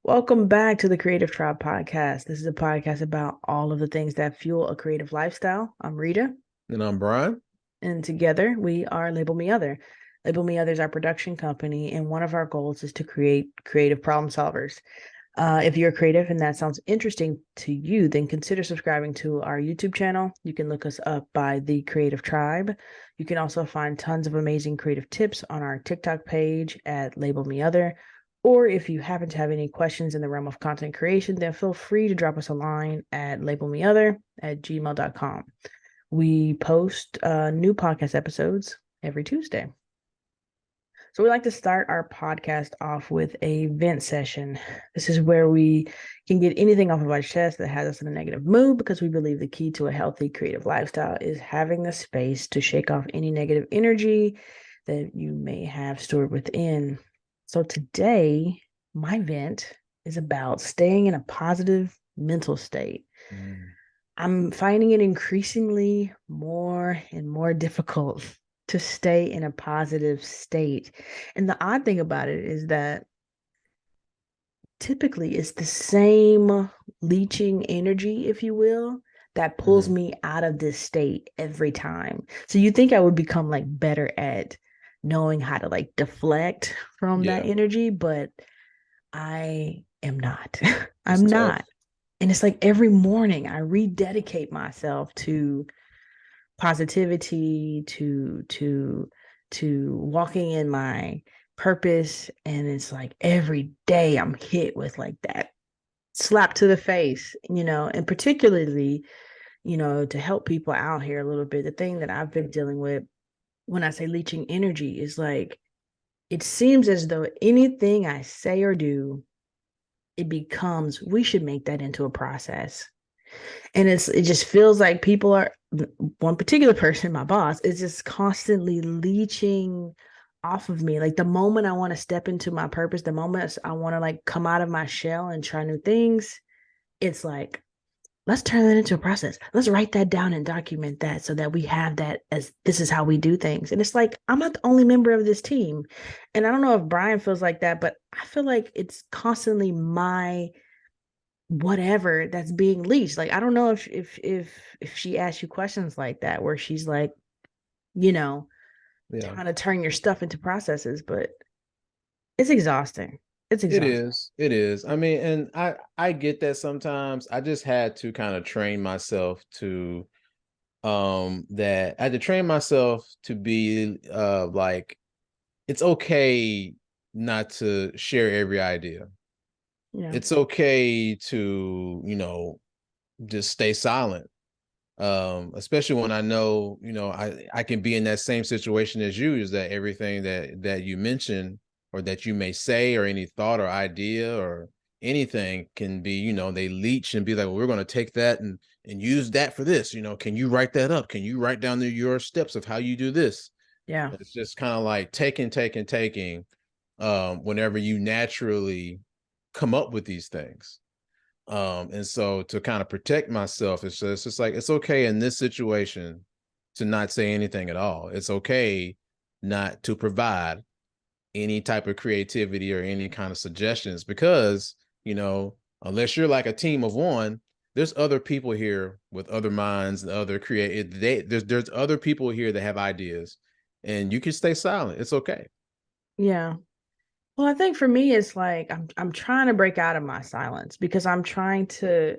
Welcome back to the Creative Tribe podcast. This is a podcast about all of the things that fuel a creative lifestyle. I'm Rita, And I'm Brian. and together we are Label Me Other. Label Me Other is our production company, and one of our goals is to create creative problem solvers. If you're creative and that sounds interesting to you, then consider subscribing to our YouTube channel. You can look us up by the Creative Tribe. You can also find tons of amazing creative tips on our TikTok page at Label Me Other. Or if you happen to have any questions in the realm of content creation, then feel free to drop us a line at labelmeother@gmail.com. We post new podcast episodes every Tuesday. So we like to start our podcast off with a vent session. This is where we can get anything off of our chest that has us in a negative mood because we believe the key to a healthy creative lifestyle is having the space to shake off any negative energy that you may have stored within. So today, my vent is about staying in a positive mental state. Mm. I'm finding it increasingly more and more difficult to stay in a positive state. And the odd thing about it is that typically it's the same leeching energy, if you will, that pulls Mhm. me out of this state every time. So you think I would become like better at knowing how to like deflect from that Yeah, energy, but I am not. it's I'm tough. not. And it's like every morning I rededicate myself to positivity, to walking in my purpose. And it's like every day I'm hit with like that slap to the face, and particularly, to help people out here a little bit. The thing that I've been dealing with when I say leeching energy is like it seems as though anything I say or do, it becomes we should make that into a process. And it just feels like people are one particular person, my boss, is just constantly leeching off of me. Like the moment I want to step into my purpose, the moment I want to like come out of my shell and try new things, it's like, let's turn that into a process. Let's write that down and document that so that we have that as this is how we do things. And it's like, I'm not the only member of this team. And I don't know if Brian feels like that, but I feel like it's constantly my whatever that's being leashed. Like I don't know if she asks you questions like that where she's like, you know, Yeah, trying to turn your stuff into processes, but it's exhausting. It's it exhausting. is. It is. I mean, and I get that sometimes. I just had to kind of train myself to that I had to train myself to be like it's okay not to share every idea. Yeah. It's okay to, just stay silent. Especially when I know, I can be in that same situation as you, is that everything that you mentioned or that you may say or any thought or idea or anything can be, they leech and be like, well, we're going to take that and use that for this. Can you write that up? Can you write down your steps of how you do this? Yeah. It's just kind of like taking whenever you naturally come up with these things. And so to kind of protect myself, it's just like it's okay in this situation to not say anything at all. It's okay not to provide any type of creativity or any kind of suggestions because, unless you're like a team of one, there's other people here with other minds and other creative there's other people here that have ideas and you can stay silent. It's okay. Yeah. Well, I think for me it's like I'm trying to break out of my silence because I'm trying to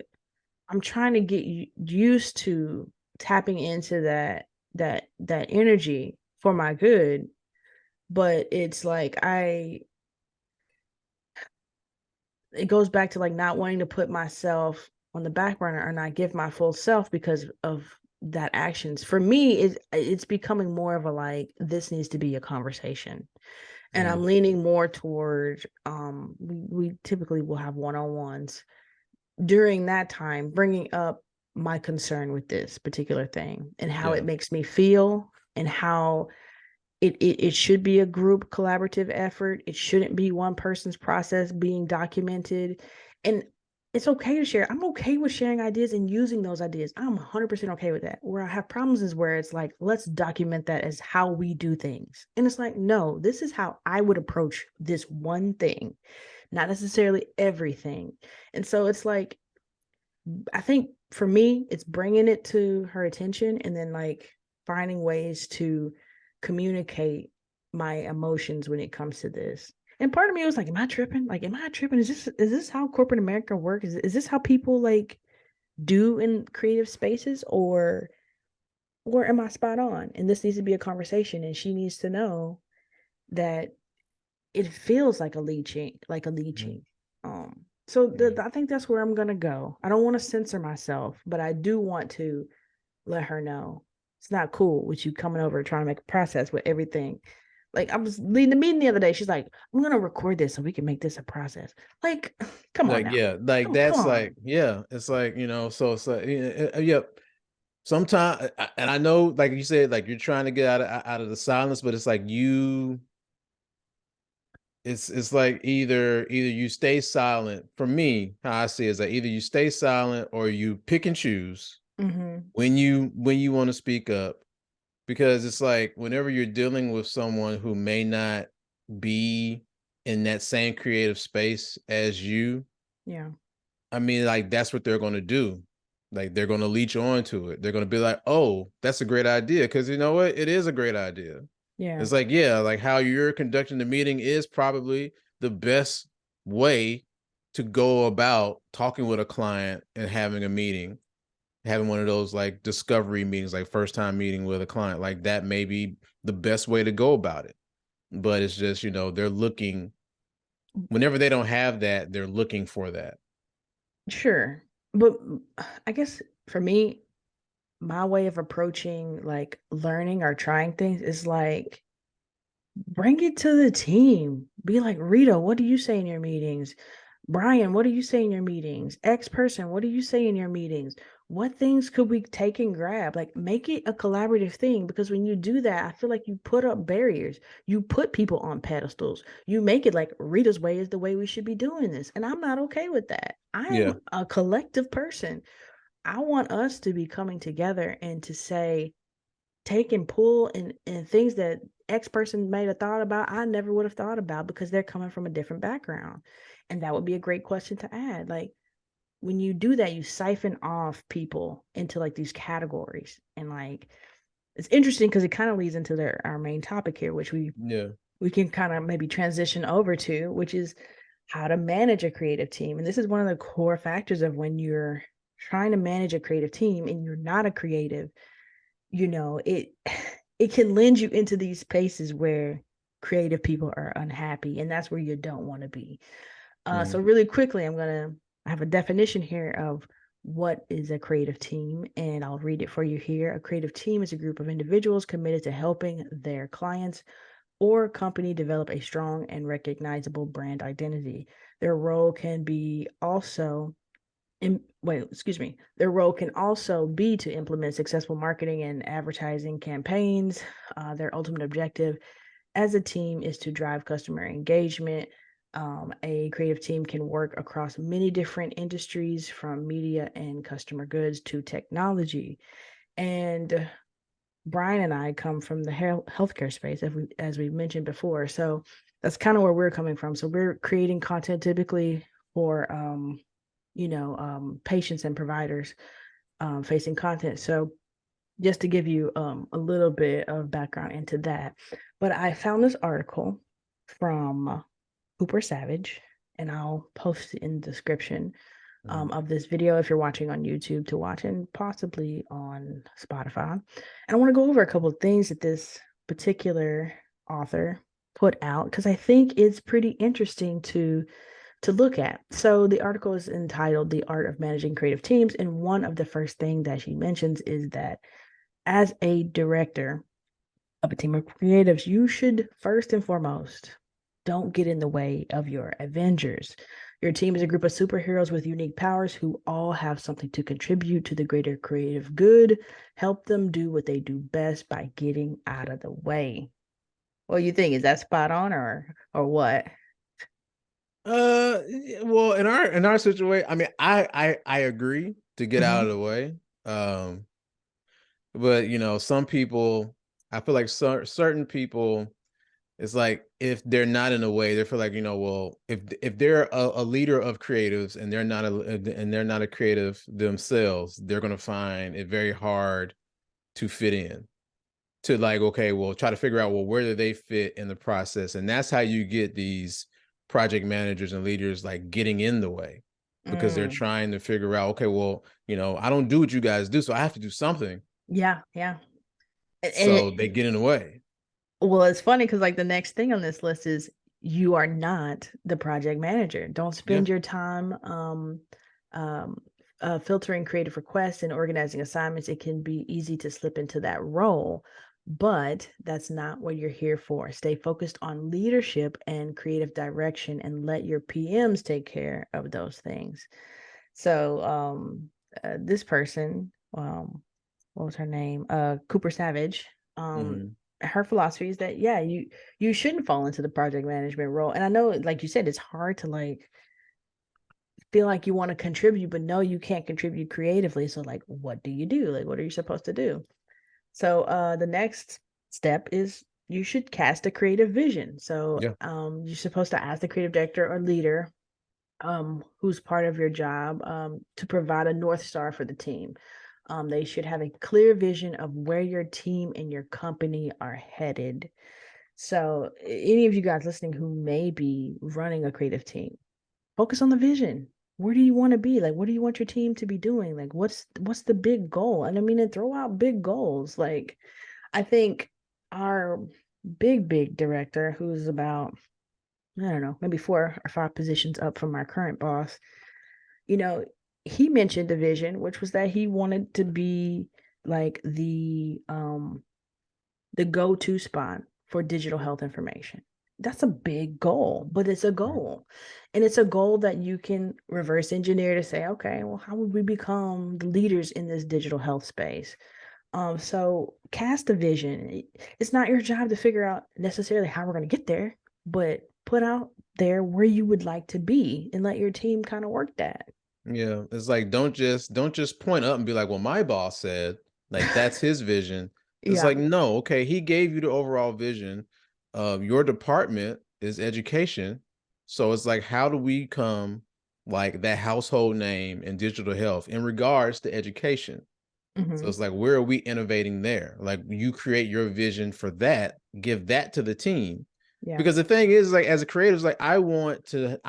get used to tapping into that energy for my good, but it's like it goes back to like not wanting to put myself on the back burner or not give my full self because of that actions. For me, it's becoming more of a like this needs to be a conversation. And I'm Mm, leaning more toward we typically will have one-on-ones during that time, bringing up my concern with this particular thing and how it yeah. makes me feel and how it should be a group collaborative effort. It shouldn't be one person's process being documented. And it's okay to share. I'm okay with sharing ideas and using those ideas. I'm 100% okay with that. Where I have problems is where it's like, let's document that as how we do things. And it's like, no, this is how I would approach this one thing. not necessarily everything. And so it's like, I think for me, it's bringing it to her attention and then like finding ways to communicate my emotions when it comes to this. And part of me was like, am I tripping? Like, am I tripping? Is this how corporate America works? Is this how people like do in creative spaces, or am I spot on? And this needs to be a conversation, and she needs to know that it feels like a leeching, like a Mhm. leeching. So Yeah. I think that's where I'm gonna go. I don't want to censor myself, but I do want to let her know it's not cool with you coming over trying to make a process with everything. Like I was leading the meeting the other day. She's like, I'm gonna record this so we can make this a process. Like, come on Like, now. yeah, like Come that's on. like, yeah, it's like, so it's like, yep. Sometimes, and I know, like you said, like you're trying to get out of the silence, but it's like it's like either you stay silent. For me, how I see it is that either you stay silent or you pick and choose Mm-hmm. when you want to speak up, because it's like whenever you're dealing with someone who may not be in that same creative space as you, Yeah. I mean, like that's what they're going to do. Like they're going to leech on to it. They're going to be like, "Oh, that's a great idea," because you know what? It is a great idea. Yeah. It's like, yeah, like how you're conducting the meeting is probably the best way to go about talking with a client and having a meeting, having one of those like discovery meetings, like first time meeting with a client. Like that may be the best way to go about it. But it's just, they're looking, whenever they don't have that, they're looking for that. Sure. But I guess for me, my way of approaching like learning or trying things is like bring it to the team. Be like, Rita, what do you say in your meetings? Brian, what do you say in your meetings? X person, what do you say in your meetings? What things could we take and grab? Like, make it a collaborative thing because when you do that, I feel like you put up barriers. You put people on pedestals. You make it like Rita's way is the way we should be doing this. And I'm not okay with that. I Yeah. am a collective person. I want us to be coming together and to say, take and pull and things that X person may have thought about, I never would have thought about because they're coming from a different background. And that would be a great question to add. Like when you do that, you siphon off people into like these categories. And like it's interesting because it kind of leads into our main topic here, which Yeah. we can kind of maybe transition over to, which is how to manage a creative team. And this is one of the core factors of when you're trying to manage a creative team and you're not a creative, it can lend you into these spaces where creative people are unhappy, and that's where you don't want to be. So Mhm. really quickly, I have a definition here of what is a creative team, and I'll read it for you here. A creative team is a group of individuals committed to helping their clients or company develop a strong and recognizable brand identity. Their role can be also excuse me. Their role can also be to implement successful marketing and advertising campaigns. Their ultimate objective as a team is to drive customer engagement. A creative team can work across many different industries, from media and customer goods to technology. And Brian and I come from the healthcare space, as we mentioned before. So that's kind of where we're coming from. So we're creating content typically for patients and providers facing content. So just to give you a little bit of background into that, but I found this article from Cooper Savage, and I'll post it in the description Mhm. of this video if you're watching on YouTube to watch, and possibly on Spotify. And I want to go over a couple of things that this particular author put out because I think it's pretty interesting to look at. So the article is entitled The Art of Managing Creative Teams. And one of the first things that she mentions is that as a director of a team of creatives, you should first and foremost don't get in the way of your Avengers. Your team is a group of superheroes with unique powers who all have something to contribute to the greater creative good. Help them do what they do best by getting out of the way. What do you think? Is that spot on or what? Well, in our situation, I mean, I agree to get out of Mm-hmm. the way. But some people, I feel like certain people, It's like if they're not in a way, they feel like, well, if they're a leader of creatives and they're not a creative themselves, they're gonna find it very hard to fit in. To like, okay, well, try to figure out, well, where do they fit in the process? And that's how you get these project managers and leaders like getting in the way because they're Mm, trying to figure out, okay, well, I don't do what you guys do, so I have to do something. yeah, yeah. And So they get in the way. well, it's funny because like the next thing on this list is you are not the project manager. Don't Yeah. spend your time um, filtering creative requests and organizing assignments. It can be easy to slip into that role, but that's not what you're here for. Stay focused on leadership and creative direction and let your PMs take care of those things. So this person, what was her name? Cooper Savage. Um, Hmm. her philosophy is that yeah, you shouldn't fall into the project management role. And I know, like you said, it's hard to like feel like you want to contribute, but no, you can't contribute creatively. So like, what do you do? Like, what are you supposed to do? So the next step is you should cast a creative vision. So Yeah. you're supposed to ask the creative director or leader who's part of your job to provide a North Star for the team. They should have a clear vision of where your team and your company are headed. So, any of you guys listening who may be running a creative team, focus on the vision. Where do you want to be? Like, what do you want your team to be doing? Like, what's the big goal? And I mean, and throw out big goals. Like, I think our big director, who's about I don't know, maybe 4 or 5 positions up from our current boss, you know, he mentioned a vision, which was that he wanted to be like the go-to spot for digital health information. That's a big goal, but it's a goal. And it's a goal that you can reverse engineer to say, okay, well, how would we become the leaders in this digital health space? So cast a vision. It's not your job to figure out necessarily how we're going to get there, but put out there where you would like to be and let your team kind of work that. Yeah, it's like don't just point up and be like, "Well, my boss said," like that's his vision. It's Yeah. like, no, okay, he gave you the overall vision. Your department is education, so it's like, how do we come like that household name in digital health in regards to education? So Hmm. it's like, where are we innovating there? Like, you create your vision for that, give that to the team. Yeah. Because the thing is, like, as a creator, it's like I want to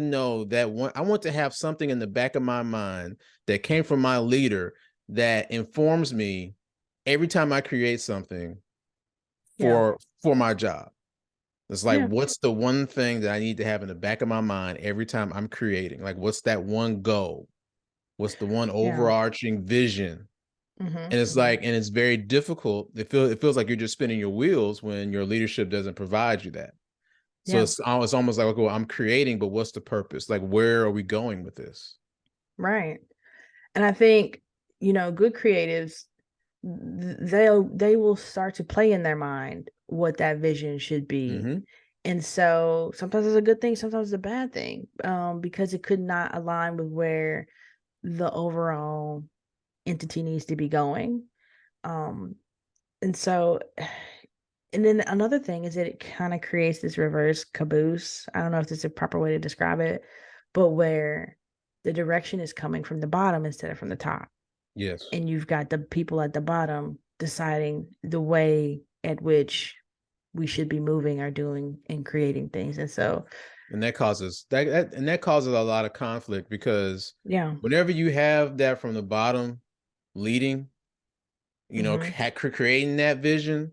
know that I want to have something in the back of my mind that came from my leader that informs me every time I create something Yeah. for my job. It's like, Yeah. what's the one thing that I need to have in the back of my mind every time I'm creating? Like, what's that one goal? What's the one Yeah. overarching vision? Hmm. And it's Hmm. like, and it's very difficult. It feels like you're just spinning your wheels when your leadership doesn't provide you that. So Yeah. it's almost like, okay, well, I'm creating, but what's the purpose? Like, where are we going with this? Right. And I think, good creatives, they will start to play in their mind what that vision should be. Hmm. And so sometimes it's a good thing, sometimes it's a bad thing, because it could not align with where the overall entity needs to be going. Um, and so, and then another thing is that it kind of creates this reverse caboose. I don't know if this is a proper way to describe it, but where the direction is coming from the bottom instead of from the top. Yes. And you've got the people at the bottom deciding the way at which we should be moving or doing and creating things. And so, And that causes a lot of conflict because yeah. whenever you have that from the bottom leading, Hmm. creating that vision,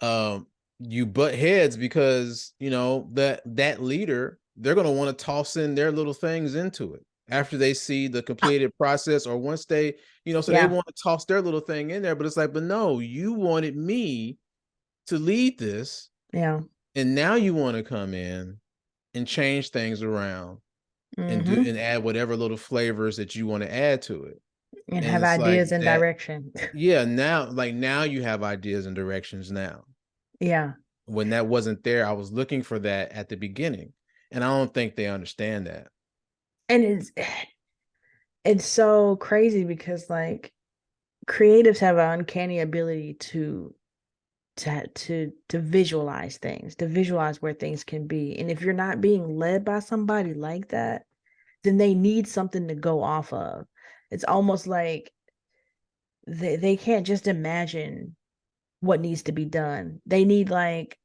um you butt heads because that leader, they're going to want to toss in their little things into it after they see the completed process, or once they, so they Yeah. want to toss their little thing in there, but it's like, but no, you wanted me to lead this, Yeah. and now you want to come in and change things around and do Hmm. and add whatever little flavors that you want to add to it. And And have it's like ideas and that. direction. Yeah, now you have ideas and directions now. Yeah. When that wasn't there, I was looking for that at the beginning. And I don't think they understand that. And it's so crazy because like creatives have an uncanny ability to to visualize things, to visualize where things can be. And if you're not being led by somebody like that, then they need something to go off of. It's almost like they can't just imagine what needs to be done. They need like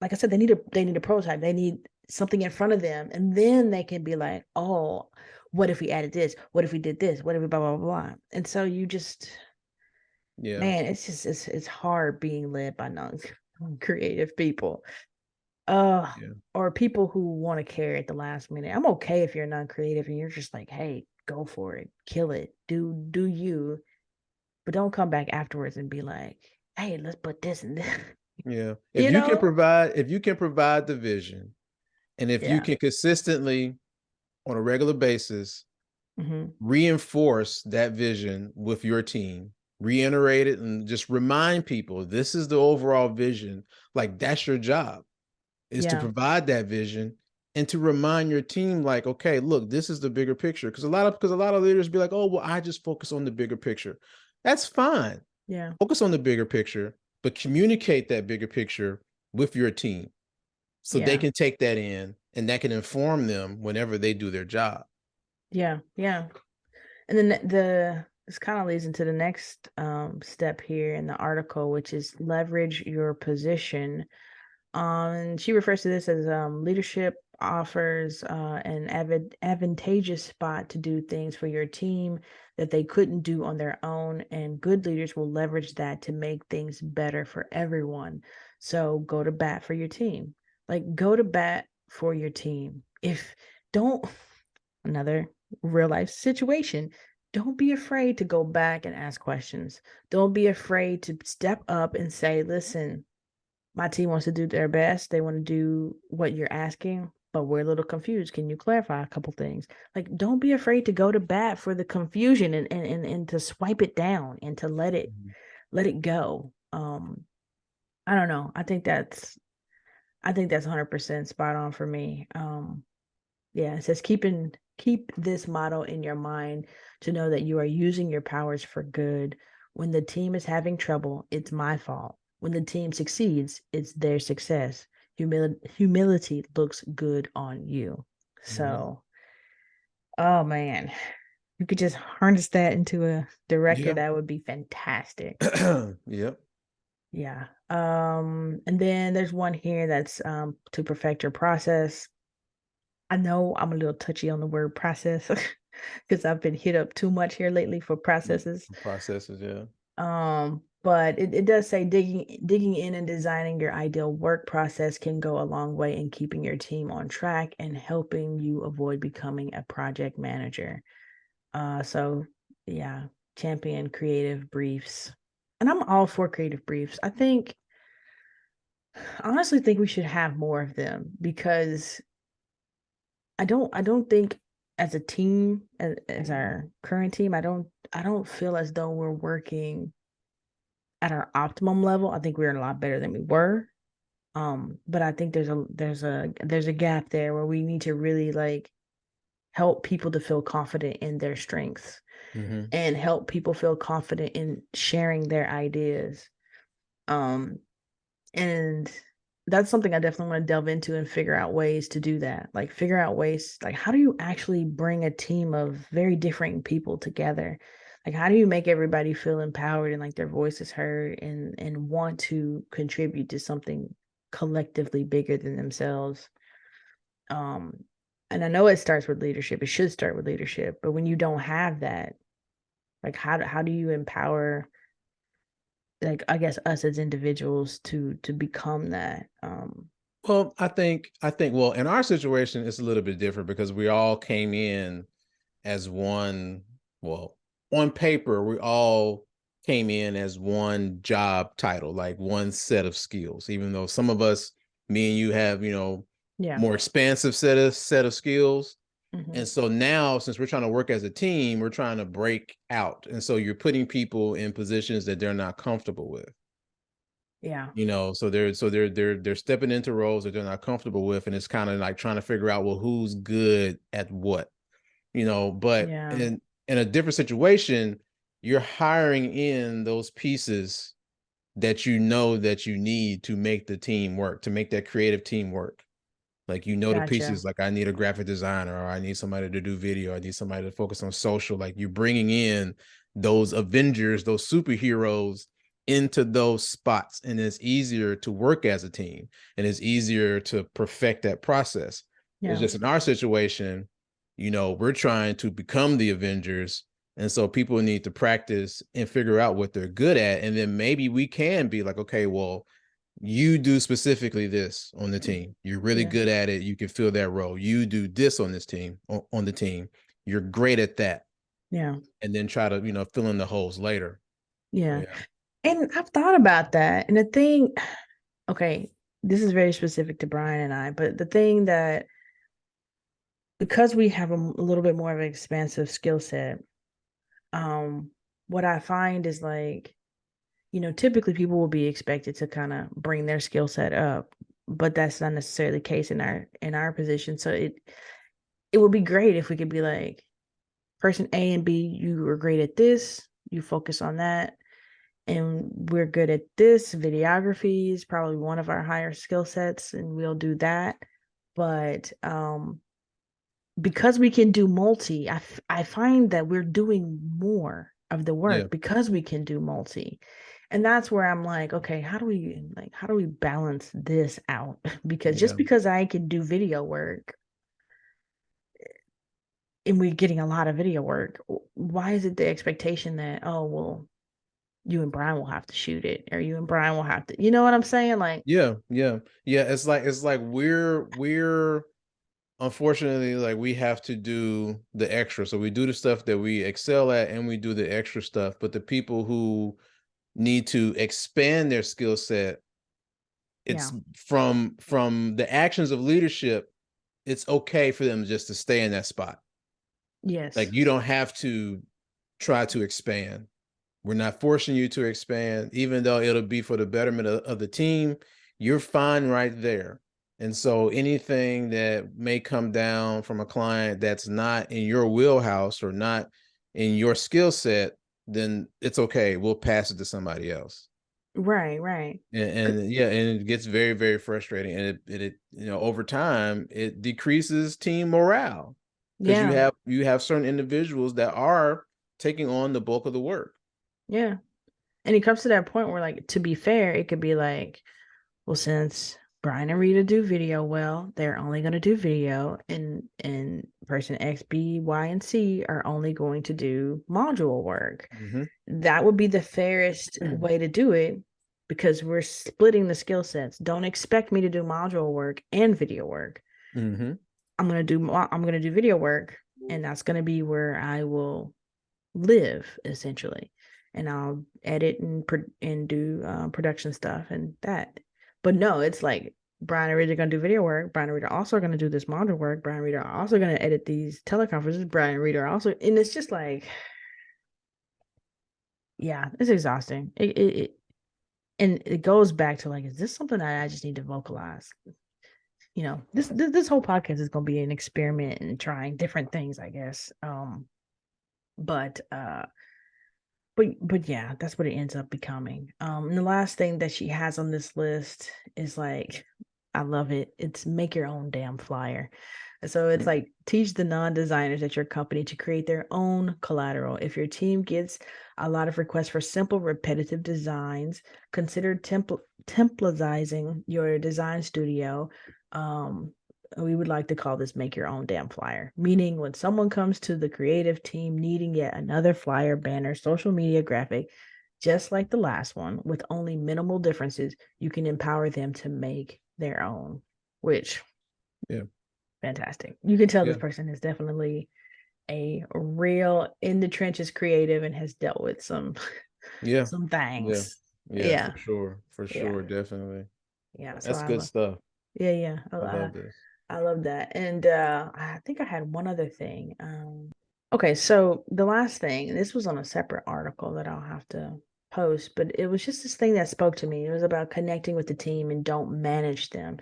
I said, they need a prototype. They need something in front of them, and then they can be like, oh, what if we added this? What if we did this? What if we blah blah blah? And so you just, Yeah. man, it's hard being led by non creative people. Yeah. Or people who want to carry at the last minute. I'm okay if you're non-creative and you're just like, hey, go for it, kill it, do you, but don't come back afterwards and be like, hey, let's put this in this. Yeah. You know? If you can provide the vision, and if you Yeah. can consistently on a regular basis Hmm. reinforce that vision with your team, reiterate it, and just remind people this is the overall vision. Like that's your job, is to Yeah. provide that vision and to remind your team, like, okay, look, this is the bigger picture. Because a lot of leaders be like, oh, well, I just focus on the bigger picture. That's fine. Yeah. Focus on the bigger picture, but communicate that bigger picture with your team so they Yeah. can take that in and that can inform them whenever they do their job. Yeah. Yeah. And then the this kind of leads into the next step here in the article, which is leverage your position. And she refers to this as leadership offers an advantageous spot to do things for your team that they couldn't do on their own. And good leaders will leverage that to make things better for everyone. So go to bat for your team. Like, go to bat for your team. If don't, another real life situation. Don't be afraid to go back and ask questions. Don't be afraid to step up and say, listen, my team wants to do their best. They want to do what you're asking, but we're a little confused. Can you clarify a couple things? Like, don't be afraid to go to bat for the confusion and to swipe it down and to let it go. I don't know. I think that's 100% spot on for me. Yeah, it says keep this motto in your mind to know that you are using your powers for good. When the team is having trouble, it's my fault. When the team succeeds, it's their success. Humility looks good on you. Mm-hmm. So, oh man, you could just harness that into a director. Yeah. That would be fantastic. Yep. Yeah. And then there's one here that's to perfect your process. I know I'm a little touchy on the word process because I've been hit up too much here lately for processes. Processes, yeah. But it does say digging in and designing your ideal work process can go a long way in keeping your team on track and helping you avoid becoming a project manager. So yeah, champion creative briefs. And I'm all for creative briefs. I honestly think we should have more of them because I don't think as a team, as our current team, I don't feel as though we're working at our optimum level. I think we're a lot better than we were. But I think there's a gap there where we need to really like help people to feel confident in their strengths Mm-hmm. and help people feel confident in sharing their ideas. Um, And that's something I definitely want to delve into and figure out ways to do that. Like figure out ways, like how do you actually bring a team of very different people together? Like how do you make everybody feel empowered and like their voice is heard and want to contribute to something collectively bigger than themselves? Um, and I know it starts with leadership. It should start with leadership, but when you don't have that, like how do you empower like I guess us as individuals to become that? Well, well, in our situation, it's a little bit different because we all came in as one, well, on paper, we all came in as one job title, like one set of skills, even though some of us, me and you have, Yeah. more expansive set of skills. Hmm. And so now, since we're trying to work as a team, we're trying to break out. And so you're putting people in positions that they're not comfortable with. Yeah. So they're stepping into roles that they're not comfortable with, and it's kind of like trying to figure out, well, who's good at what. But Yeah. in a different situation, you're hiring in those pieces that you know that you need to make the team work, to make that creative team work. Like, you know, the Gotcha. pieces, like I need a graphic designer, or I need somebody to do video, I need somebody to focus on social. Like, you're bringing in those Avengers, those superheroes into those spots, and it's easier to work as a team, and it's easier to perfect that process. It's Yeah. just in our situation, you know, we're trying to become the Avengers. And so people need to practice and figure out what they're good at. And then maybe we can be like, okay, well, you do specifically this on the team. You're really Yeah. good at it. You can fill that role. You do this on this team, on the team. You're great at that. Yeah. And then try to, you know, fill in the holes later. Yeah. Yeah. And I've thought about that. And the thing, okay, this is very specific to Brian and I, but the thing that, because we have a little bit more of an expansive skill set, um, what I find is like, typically people will be expected to kind of bring their skill set up, but that's not necessarily the case in our position. So it would be great if we could be like, person A and B, you are great at this, you focus on that, and we're good at this. Videography is probably one of our higher skill sets, and we'll do that. But because we can do multi, I find that we're doing more of the Yeah. work because we can do multi. And that's where I'm like, okay, how do we balance this out? Because just Yeah. because I can do video work and we're getting a lot of video work, why is it the expectation that, oh, well, you and Brian will have to shoot it, or you and Brian will have to, you know what I'm saying? Like, Yeah. Yeah. Yeah. It's like we're unfortunately, like, we have to do the extra. So we do the stuff that we excel at, and we do the extra stuff. But the people who need to expand their skill set, yeah, it's from the actions of leadership, it's okay for them just to stay in that spot. yes, Like, you don't have to try to expand. We're not forcing you to expand, even though it'll be for the betterment of the team. You're fine right there. And so anything that may come down from a client that's not in your wheelhouse or not in your skill set, then it's okay. We'll pass it to somebody else. right, right. And yeah, and it gets very, very frustrating. And it you know, over time, it decreases team morale, because you Yeah, have certain individuals that are taking on the bulk of the work. yeah. And it comes to that point where, like, to be fair, it could be like, well, since Brian and Rita do video well, they're only going to do video, and person X, B, Y, and C are only going to do module work. Mm-hmm. That would be the fairest way to do it, because we're splitting the skill sets. Don't expect me to do module work and video work. Mm-hmm. I'm gonna do video work, and that's gonna be where I will live essentially, and I'll edit and do production stuff and that. But no, it's like Brian and Rita are gonna do video work. Brian and Rita are also gonna do this module work. Brian and Rita are also gonna edit these teleconferences. Brian and Rita are also, and it's just like, yeah, it's exhausting. And it goes back to like, is this something that I just need to vocalize? This whole podcast is going to be an experiment and trying different things, I guess. But yeah, that's what it ends up becoming. And the last thing that she has on this list is like, I love it. It's make your own damn flyer. So it's like, teach the non-designers at your company to create their own collateral. If your team gets a lot of requests for simple, repetitive designs, consider templatizing your design studio. Um, we would like to call this make your own damn flyer, meaning when someone comes to the creative team needing yet another flyer, banner, social media graphic, just like the last one, with only minimal differences, you can empower them to make their own, which, Yeah. fantastic. You can tell this Yeah. person is definitely a real in the trenches creative and has dealt with some Yeah. some Yeah. things. Yeah, Yeah. for sure. For Yeah. sure. Definitely. Yeah. So That's good stuff. yeah, yeah. I love this. I love that. And I think I had one other thing. Okay, so the last thing, and this was on a separate article that I'll have to post, but it was just this thing that spoke to me. It was about connecting with the team and don't manage them.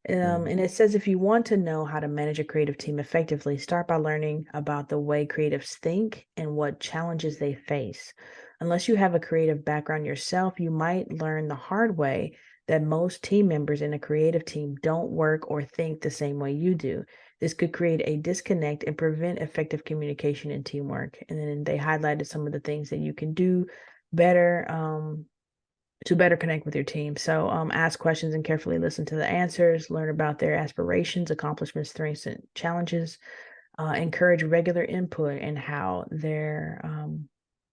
Mhm. And it says, if you want to know how to manage a creative team effectively, start by learning about the way creatives think and what challenges they face. Unless you have a creative background yourself, you might learn the hard way that most team members in a creative team don't work or think the same way you do. This could create a disconnect and prevent effective communication and teamwork. And then they highlighted some of the things that you can do better to better connect with your team. So ask questions and carefully listen to the answers, learn about their aspirations, accomplishments, strengths, and challenges. Encourage regular input and how their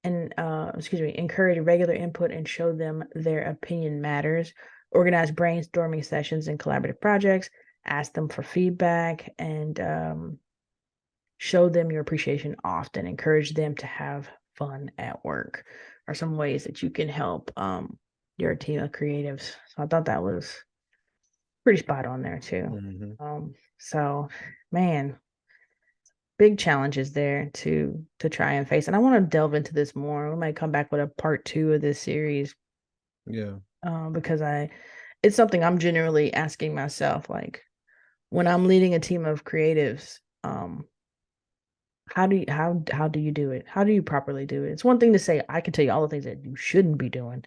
encourage regular input and show them their opinion matters. Organize brainstorming sessions and collaborative projects. Ask them for feedback and show them your appreciation often. Encourage them to have fun at work. Are some ways that you can help your team of creatives. So I thought that was pretty spot on there too. Mm-hmm. So man, big challenges there to try and face. And I want to delve into this more. We might come back with a part two of this series Yeah. because it's something I'm generally asking myself, like when I'm leading a team of creatives, how do you do it? How do you properly do it? It's one thing to say I can tell you all the things that you shouldn't be doing,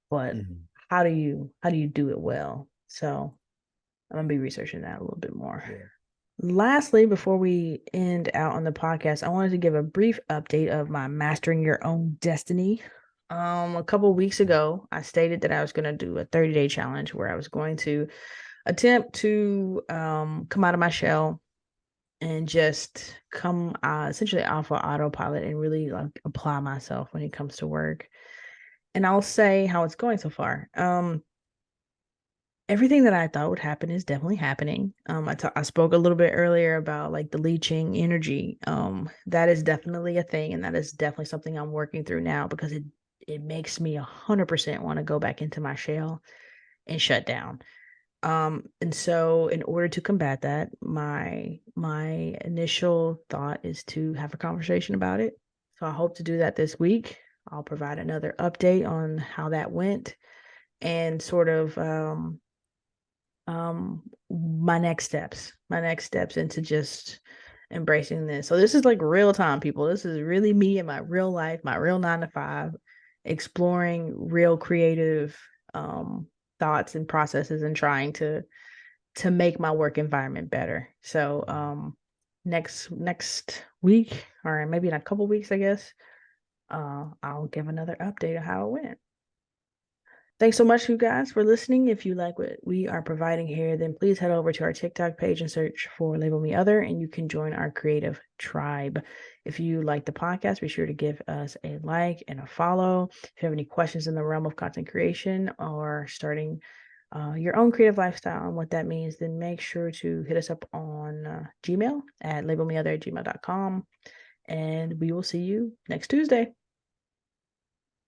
but Mm-hmm. how do you do it well? So I'm gonna be researching that a little bit more. Yeah. Lastly, before we end out on the podcast, I wanted to give a brief update of my Mastering Your Own Destiny. A couple weeks ago, I stated that I was going to do a 30-day challenge where I was going to attempt to come out of my shell and just come essentially off of autopilot and really like apply myself when it comes to work. And I'll say how it's going so far. Everything that I thought would happen is definitely happening. I spoke a little bit earlier about like the leeching energy. That is definitely a thing, and that is definitely something I'm working through now because it makes me 100% want to go back into my shell and shut down. And so in order to combat that, my initial thought is to have a conversation about it. So I hope to do that this week. I'll provide another update on how that went and sort of my next steps into just embracing this. So this is like real time, people. This is really me in my real life, my real 9 to 5, exploring real creative thoughts and processes and trying to make my work environment better. So next week, or maybe in a couple weeks, I guess, I'll give another update of how it went. Thanks so much, you guys, for listening. If you like what we are providing here, then please head over to our TikTok page and search for Label Me Other, and you can join our creative tribe. If you like the podcast, be sure to give us a like and a follow. If you have any questions in the realm of content creation or starting your own creative lifestyle and what that means, then make sure to hit us up on Gmail at labelmeother@gmail.com. And we will see you next Tuesday.